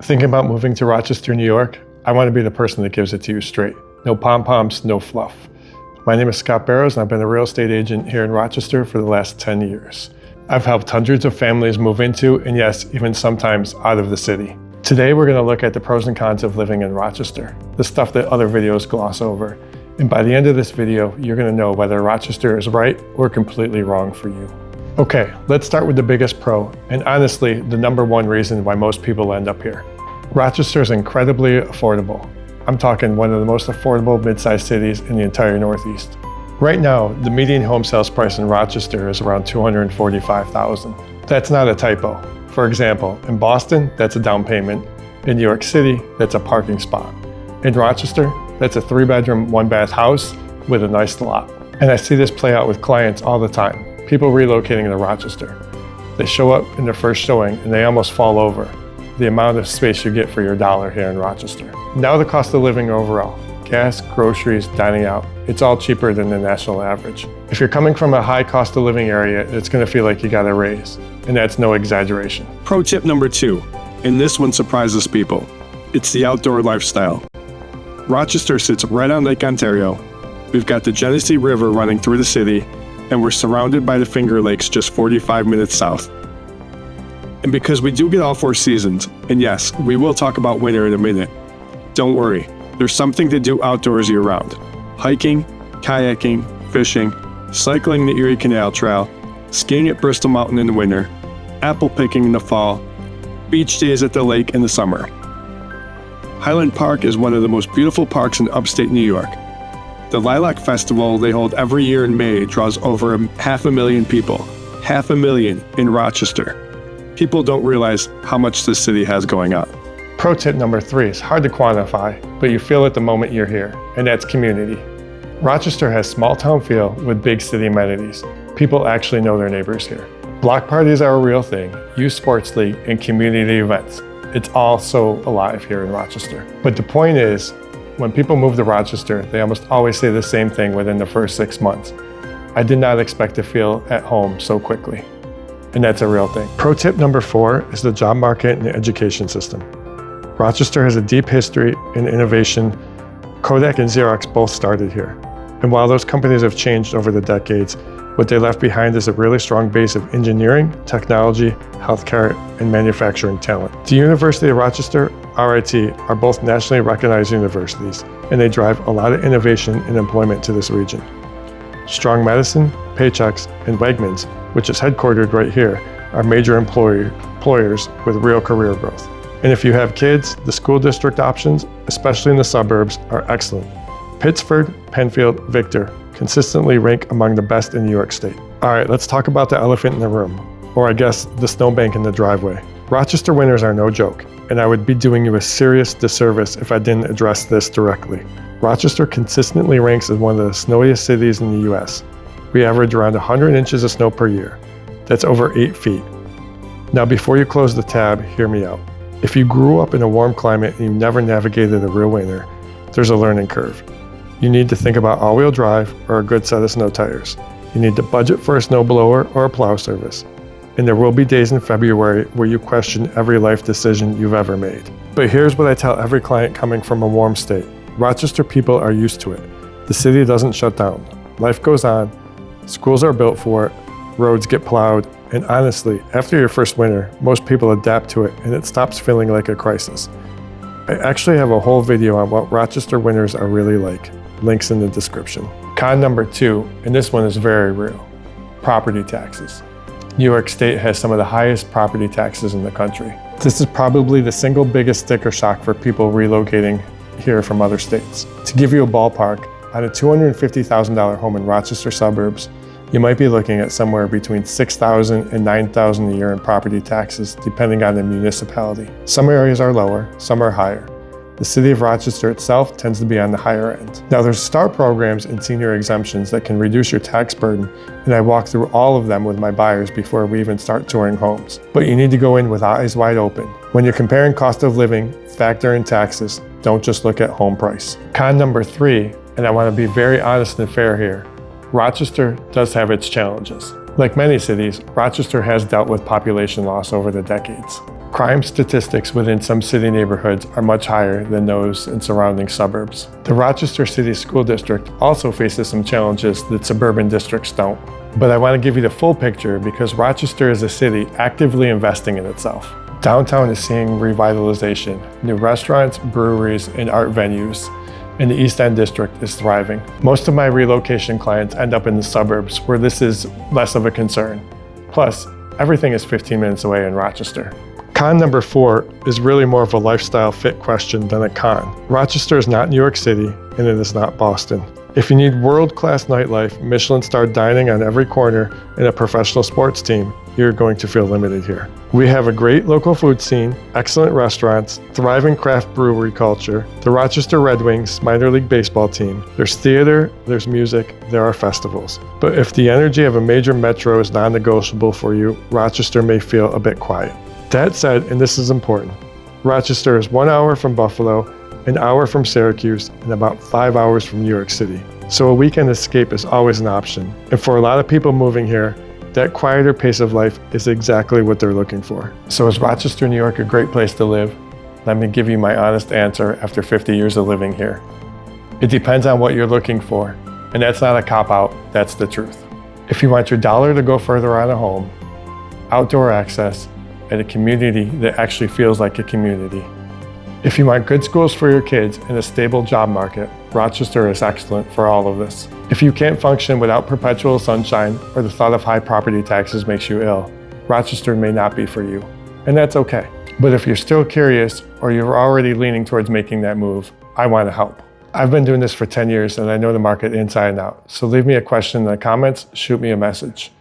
Thinking about moving to Rochester, New York? I want to be the person that gives it to you straight. No pom-poms, no fluff. My name is Scott Barrows, and I've been a real estate agent here in Rochester for the last 10 years. I've helped hundreds of families move into, and yes, even sometimes out of the city. Today, we're going to look at the pros and cons of living in Rochester, the stuff that other videos gloss over. And by the end of this video, you're going to know whether Rochester is right or completely wrong for you. Okay, let's start with the biggest pro, and honestly, the number one reason why most people end up here. Rochester is incredibly affordable. I'm talking one of the most affordable mid-sized cities in the entire Northeast. Right now, the median home sales price in Rochester is around $245,000. That's not a typo. For example, in Boston, that's a down payment. In New York City, that's a parking spot. In Rochester, that's a 3-bedroom, 1-bath house with a nice lot. And I see this play out with clients all the time. People relocating to Rochester. They show up in their first showing and they almost fall over the amount of space you get for your dollar here in Rochester. Now the cost of living overall, gas, groceries, dining out, it's all cheaper than the national average. If you're coming from a high cost of living area, it's going to feel like you got a raise, and that's no exaggeration. Pro tip number 2, and this one surprises people. It's the outdoor lifestyle. Rochester sits right on Lake Ontario. We've got the Genesee River running through the city, and we're surrounded by the Finger Lakes just 45 minutes south. And because we do get all 4 seasons, and yes, we will talk about winter in a minute, don't worry, there's something to do outdoors year-round. Hiking, kayaking, fishing, cycling the Erie Canal Trail, skiing at Bristol Mountain in the winter, apple picking in the fall, beach days at the lake in the summer. Highland Park is one of the most beautiful parks in upstate New York. The Lilac Festival they hold every year in May draws over 500,000 people. 500,000 in Rochester. People don't realize how much this city has going on. Pro tip number 3 is hard to quantify, but you feel it the moment you're here, and that's community. Rochester has small town feel with big city amenities. People actually know their neighbors here. Block parties are a real thing, youth sports league, and community events. It's all so alive here in Rochester. But the point is, when people move to Rochester, they almost always say the same thing within the first 6 months. I did not expect to feel at home so quickly. And that's a real thing. Pro tip number 4 is the job market and the education system. Rochester has a deep history in innovation. Kodak and Xerox both started here. And while those companies have changed over the decades, what they left behind is a really strong base of engineering, technology, healthcare, and manufacturing talent. The University of Rochester, RIT, are both nationally recognized universities, and they drive a lot of innovation and employment to this region. Strong Medicine, Paychex, and Wegmans, which is headquartered right here, are major employers with real career growth. And if you have kids, the school district options, especially in the suburbs, are excellent. Pittsford, Penfield, Victor consistently rank among the best in New York State. All right, let's talk about the elephant in the room, or I guess the snowbank in the driveway. Rochester winters are no joke, and I would be doing you a serious disservice if I didn't address this directly. Rochester consistently ranks as one of the snowiest cities in the US. We average around 100 inches of snow per year. That's over 8 feet. Now before you close the tab, hear me out. If you grew up in a warm climate and you never navigated a real winter, there's a learning curve. You need to think about all-wheel drive or a good set of snow tires. You need to budget for a snowblower or a plow service. And there will be days in February where you question every life decision you've ever made. But here's what I tell every client coming from a warm state. Rochester people are used to it. The city doesn't shut down. Life goes on. Schools are built for it. Roads get plowed. And honestly, after your first winter, most people adapt to it and it stops feeling like a crisis. I actually have a whole video on what Rochester winters are really like. Links in the description. Con number 2, and this one is very real. Property taxes. New York State has some of the highest property taxes in the country. This is probably the single biggest sticker shock for people relocating here from other states. To give you a ballpark, on a $250,000 home in Rochester suburbs, you might be looking at somewhere between $6,000 and $9,000 a year in property taxes, depending on the municipality. Some areas are lower, some are higher. The city of Rochester itself tends to be on the higher end. Now there's STAR programs and senior exemptions that can reduce your tax burden, and I walk through all of them with my buyers before we even start touring homes. But you need to go in with eyes wide open. When you're comparing cost of living, factor in taxes, don't just look at home price. Con number 3, and I want to be very honest and fair here, Rochester does have its challenges. Like many cities, Rochester has dealt with population loss over the decades. Crime statistics within some city neighborhoods are much higher than those in surrounding suburbs. The Rochester City School District also faces some challenges that suburban districts don't. But I want to give you the full picture because Rochester is a city actively investing in itself. Downtown is seeing revitalization, new restaurants, breweries, and art venues, and the East End District is thriving. Most of my relocation clients end up in the suburbs where this is less of a concern. Plus, everything is 15 minutes away in Rochester. Con number 4 is really more of a lifestyle fit question than a con. Rochester is not New York City, and it is not Boston. If you need world-class nightlife, Michelin-star dining on every corner, and a professional sports team, you're going to feel limited here. We have a great local food scene, excellent restaurants, thriving craft brewery culture, the Rochester Red Wings minor league baseball team. There's theater, there's music, there are festivals. But if the energy of a major metro is non-negotiable for you, Rochester may feel a bit quiet. That said, and this is important, Rochester is 1 hour from Buffalo, an hour from Syracuse, and about 5 hours from New York City. So a weekend escape is always an option. And for a lot of people moving here, that quieter pace of life is exactly what they're looking for. So is Rochester, New York a great place to live? Let me give you my honest answer after 50 years of living here. It depends on what you're looking for. And that's not a cop-out, that's the truth. If you want your dollar to go further on a home, outdoor access, and a community that actually feels like a community. If you want good schools for your kids and a stable job market, Rochester is excellent for all of this. If you can't function without perpetual sunshine or the thought of high property taxes makes you ill, Rochester may not be for you. And that's okay. But if you're still curious or you're already leaning towards making that move, I want to help. I've been doing this for 10 years and I know the market inside and out. So leave me a question in the comments, shoot me a message.